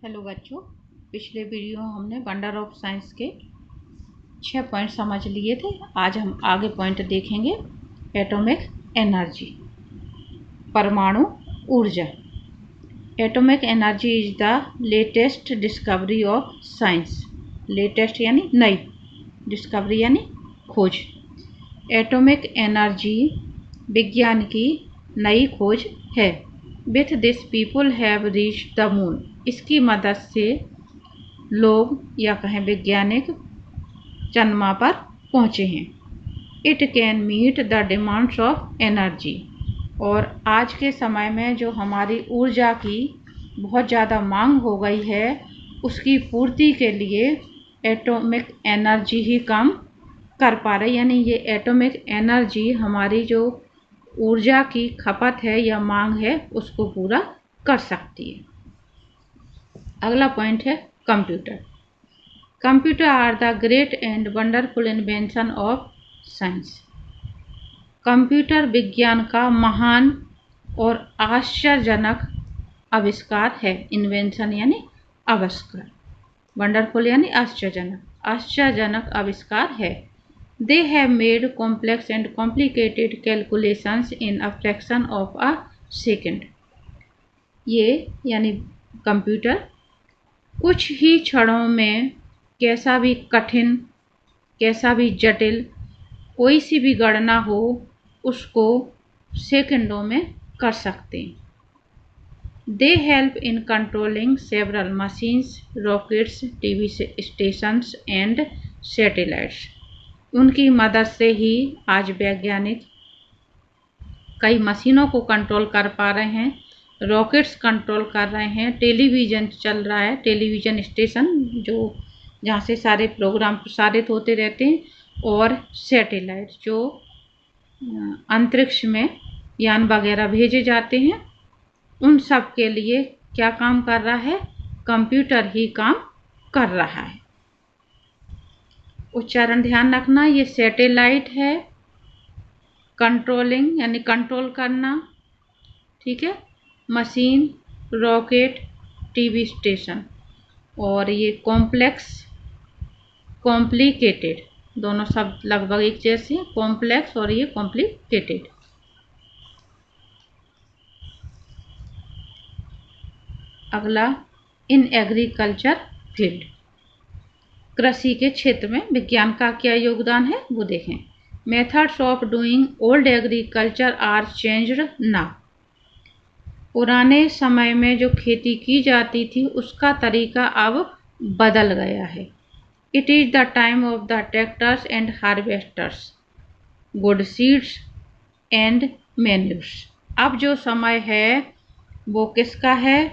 Hello बच्चों, पिछले video में हमने वंडर ऑफ साइंस के 6 पॉइंट समझ लिए थे। आज हम आगे पॉइंट देखेंगे। एटॉमिक एनर्जी, परमाणु ऊर्जा। Atomic energy is the latest discovery of science. Latest यानी नई, डिस्कवरी यानी खोज। एटॉमिक एनर्जी विज्ञान की नई खोज है। With this people have reached the moon. इसकी मदद से लोग या कहें वैज्ञानिक चंद्रमा पर पहुँचे हैं। It can meet the demands of energy. और आज के समय में जो हमारी ऊर्जा की बहुत ज़्यादा मांग हो गई है, उसकी पूर्ति के लिए एटॉमिक एनर्जी ही काम कर पा रही। यानी ये एटॉमिक एनर्जी हमारी जो ऊर्जा की खपत है या मांग है, उसको पूरा कर सकती है। अगला पॉइंट है computer. Computer are the great and wonderful invention of science. Computer विज्ञान का महान और आश्चर्यजनक आविष्कार है। इन्वेंशन यानी आविष्कार, वंडरफुल यानी आश्चर्यजनक, आश्चर्यजनक आविष्कार है। They have made complex and complicated calculations in a fraction of a second. ये यानी कंप्यूटर कुछ ही क्षणों में कैसा भी कठिन, कैसा भी जटिल, कोई सी भी गणना हो, उसको सेकंडों में कर सकते हैं। They help in controlling several machines, rockets, TV stations and satellites. उनकी मदद से ही आज वैज्ञानिक कई मशीनों को कंट्रोल कर पा रहे हैं, रॉकेट्स कंट्रोल कर रहे हैं, टेलीविज़न चल रहा है, टेलीविज़न स्टेशन जो जहाँ से सारे प्रोग्राम प्रसारित होते रहते हैं, और सैटेलाइट जो अंतरिक्ष में यान वगैरह भेजे जाते हैं, उन सब के लिए क्या काम कर रहा है? कंप्यूटर ही काम कर रहा है। उच्चारण ध्यान रखना, ये सैटेलाइट है, कंट्रोलिंग यानी कंट्रोल करना, ठीक है, मशीन, रॉकेट, टीवी स्टेशन, और ये कॉम्प्लेक्स, कॉम्प्लिकेटेड, दोनों शब्द लगभग एक जैसे हैं, कॉम्प्लेक्स और ये कॉम्प्लिकेटेड। अगला, इन एग्रीकल्चर फील्ड। कृषि के क्षेत्र में विज्ञान का क्या योगदान है वो देखें। Methods of doing old agriculture are changed now. पुराने समय में जो खेती की जाती थी, उसका तरीका अब बदल गया है। It is the time of the tractors and harvesters, good seeds and manures. अब जो समय है वो किसका है?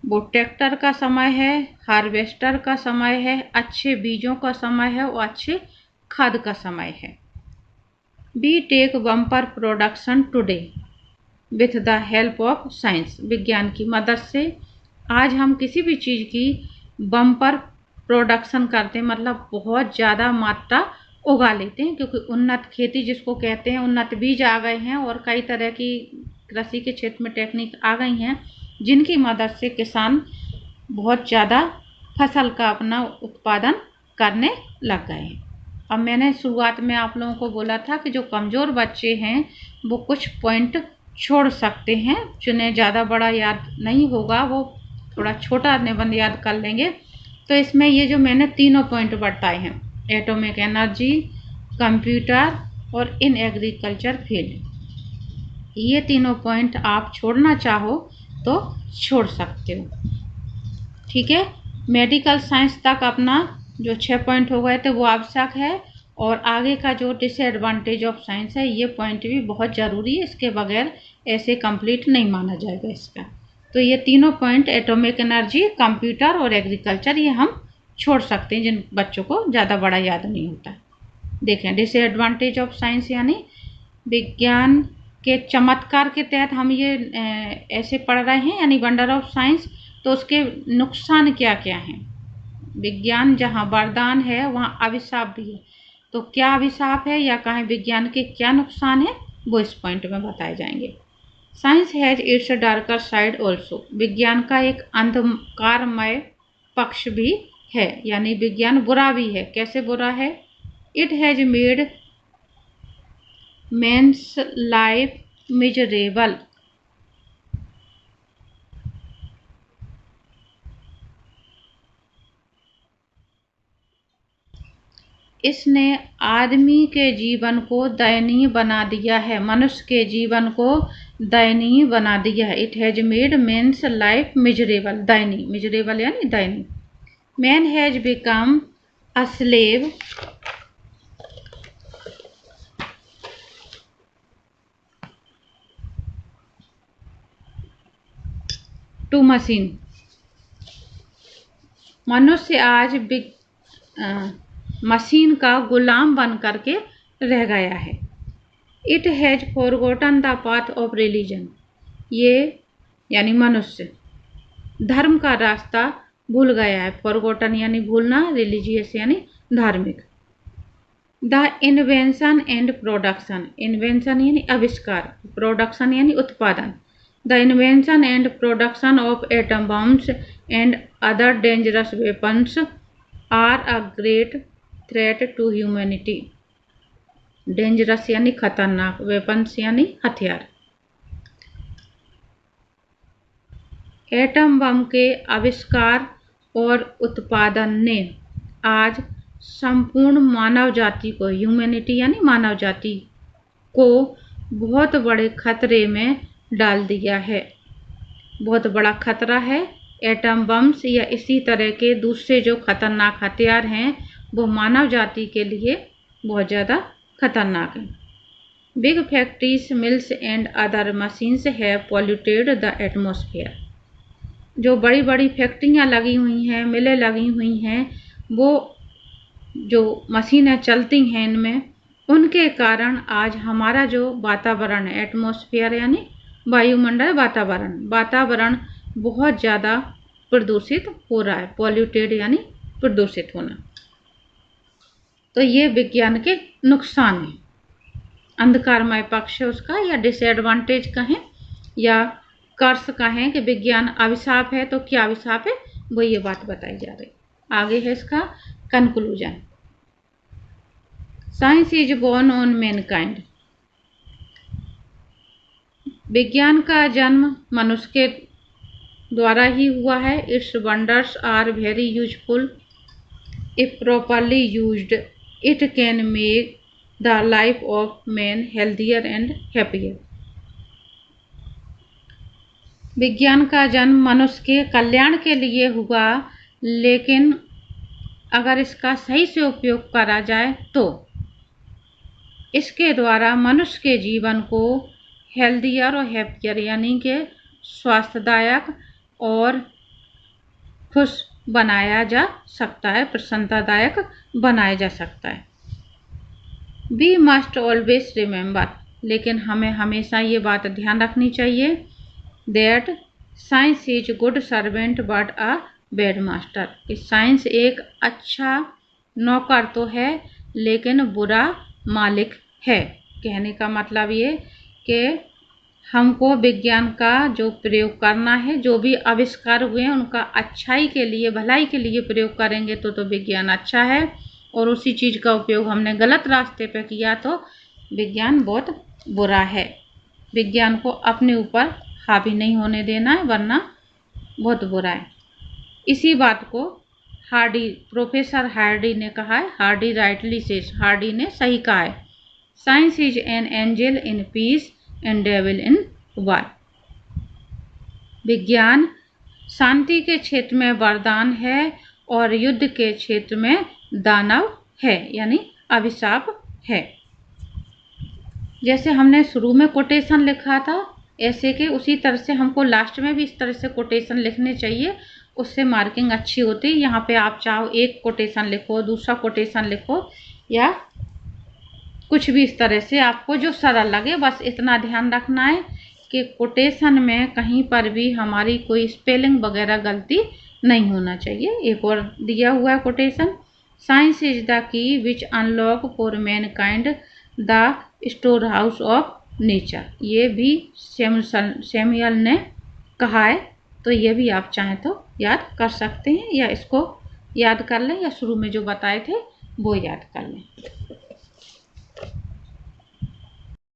वो ट्रैक्टर का समय है, हार्वेस्टर का समय है, अच्छे बीजों का समय है और अच्छे खाद का समय है। We take bumper production today with the help of science. विज्ञान की मदद से आज हम किसी भी चीज़ की बम्पर प्रोडक्शन करते हैं, मतलब बहुत ज़्यादा मात्रा उगा लेते हैं, क्योंकि उन्नत खेती जिसको कहते हैं, उन्नत बीज आ गए हैं और कई तरह की कृषि के क्षेत्र में टेक्निक आ गई हैं, जिनकी मदद से किसान बहुत ज़्यादा फसल का अपना उत्पादन करने लग गए हैं। अब मैंने शुरुआत में आप लोगों को बोला था कि जो कमज़ोर बच्चे हैं वो कुछ पॉइंट छोड़ सकते हैं, जिन्हें ज़्यादा बड़ा याद नहीं होगा वो थोड़ा छोटा निबंध याद कर लेंगे। तो इसमें ये जो मैंने तीनों पॉइंट बताए हैं, एटॉमिक एनर्जी, कंप्यूटर और इन एग्रीकल्चर फील्ड, ये तीनों पॉइंट आप छोड़ना चाहो तो छोड़ सकते हो, ठीक है। मेडिकल साइंस तक अपना जो 6 पॉइंट हो गए थे वो आवश्यक है, और आगे का जो डिसएडवांटेज ऑफ साइंस है, ये पॉइंट भी बहुत ज़रूरी है, इसके बगैर ऐसे कंप्लीट नहीं माना जाएगा इसका। तो ये तीनों पॉइंट, एटॉमिक एनर्जी, कंप्यूटर और एग्रीकल्चर, ये हम छोड़ सकते हैं जिन बच्चों को ज़्यादा बड़ा याद नहीं होता। देखें, डिसएडवांटेज ऑफ साइंस यानी विज्ञान के चमत्कार के तहत हम ये ऐसे पढ़ रहे हैं, यानी वंडर ऑफ साइंस, तो उसके नुकसान क्या क्या हैं। विज्ञान जहाँ वरदान है वहाँ अभिशाप भी है, तो क्या अभिशाप है या कहें विज्ञान के क्या नुकसान है, वो इस पॉइंट में बताए जाएंगे। Science has its darker side also, विज्ञान का एक अंधकारमय पक्ष भी है, यानी विज्ञान बुरा भी है। कैसे बुरा है? It has made men's life miserable, इसने आदमी के जीवन को दयनीय बना दिया है, मनुष्य के जीवन को दयनीय बना दिया है। It has made men's life miserable, दयनीय, मिजरेबल यानी दयनीय। Man has become a slave to machine, मनुष्य आज मशीन का गुलाम बन करके रह गया है। It has forgotten the path of religion, ये यानी मनुष्य धर्म का रास्ता भूल गया है। फॉरगॉटन यानी भूलना, रिलीजियस यानी धार्मिक। The invention and production, invention यानी आविष्कार, प्रोडक्शन यानी उत्पादन। The invention and production of atom bombs and other dangerous weapons are a great threat to humanity. Dangerous यानी खतरनाक, वेपन्स यानी हथियार। एटम बम के आविष्कार और उत्पादन ने आज संपूर्ण मानव जाति को, ह्यूमैनिटी यानी मानव जाति को, बहुत बड़े खतरे में डाल दिया है। बहुत बड़ा खतरा है। एटम बम्स या इसी तरह के दूसरे जो खतरनाक हथियार हैं वो मानव जाति के लिए बहुत ज़्यादा खतरनाक हैं। Big factories, mills and other machines have polluted the atmosphere, जो बड़ी बड़ी फैक्ट्रियाँ लगी हुई हैं, मिलें लगी हुई हैं, वो जो मशीनें चलती हैं इनमें, उनके कारण आज हमारा जो वातावरण है, एटमॉस्फेयर यानी वायुमंडल, वातावरण बहुत ज़्यादा प्रदूषित हो रहा है। पॉल्यूटेड यानी प्रदूषित होना। तो ये विज्ञान के नुकसान हैं। अंधकारमय पक्ष है उसका, या डिसएडवांटेज कहें या कर्स कहें कि विज्ञान अभिशाप है, तो क्या अभिशाप है वो ये बात बताई जा रही। आगे है इसका conclusion. Science is born on mankind, विज्ञान का जन्म मनुष्य के द्वारा ही हुआ है। Its wonders are very useful if properly used, it can make the life of man healthier and happier. विज्ञान का जन्म मनुष्य के कल्याण के लिए हुआ, लेकिन अगर इसका सही से उपयोग करा जाए तो इसके द्वारा मनुष्य के जीवन को हेल्थियर और हैप्पियर यानी कि स्वास्थ्यदायक और खुश बनाया जा सकता है, प्रसन्नतादायक बनाया जा सकता है। वी मस्ट ऑलवेज रिमेंबर, लेकिन हमें हमेशा ये बात ध्यान रखनी चाहिए, that science is good servant but a bad master, कि साइंस एक अच्छा नौकर तो है लेकिन बुरा मालिक है। कहने का मतलब ये कि हमको विज्ञान का जो प्रयोग करना है, जो भी आविष्कार हुए हैं उनका अच्छाई के लिए, भलाई के लिए प्रयोग करेंगे तो विज्ञान अच्छा है, और उसी चीज़ का उपयोग हमने गलत रास्ते पे किया तो विज्ञान बहुत बुरा है। विज्ञान को अपने ऊपर हावी नहीं होने देना है, वरना बहुत बुरा है। इसी बात को हार्डी, प्रोफेसर हार्डी ने कहा है। हार्डी राइटली सेज, हार्डी ने सही कहा है, science is an angel in peace and devil in war. विज्ञान शांति के क्षेत्र में वरदान है और युद्ध के क्षेत्र में दानव है, यानी अभिशाप है। जैसे हमने शुरू में कोटेशन लिखा था, ऐसे के उसी तरह से हमको लास्ट में भी इस तरह से कोटेशन लिखने चाहिए, उससे मार्किंग अच्छी होती है। यहाँ पे आप चाहो एक कोटेशन लिखो, दूसरा कोटेशन लिखो, या कुछ भी इस तरह से आपको जो सरल लगे, बस इतना ध्यान रखना है कि कोटेशन में कहीं पर भी हमारी कोई स्पेलिंग वगैरह गलती नहीं होना चाहिए। एक और दिया हुआ है quotation, science is the key which unlock for Mankind the store house of nature, ये भी सैमुअल ने कहा है, तो ये भी आप चाहें तो याद कर सकते हैं, या इसको याद कर लें या शुरू में जो बताए थे वो याद कर लें।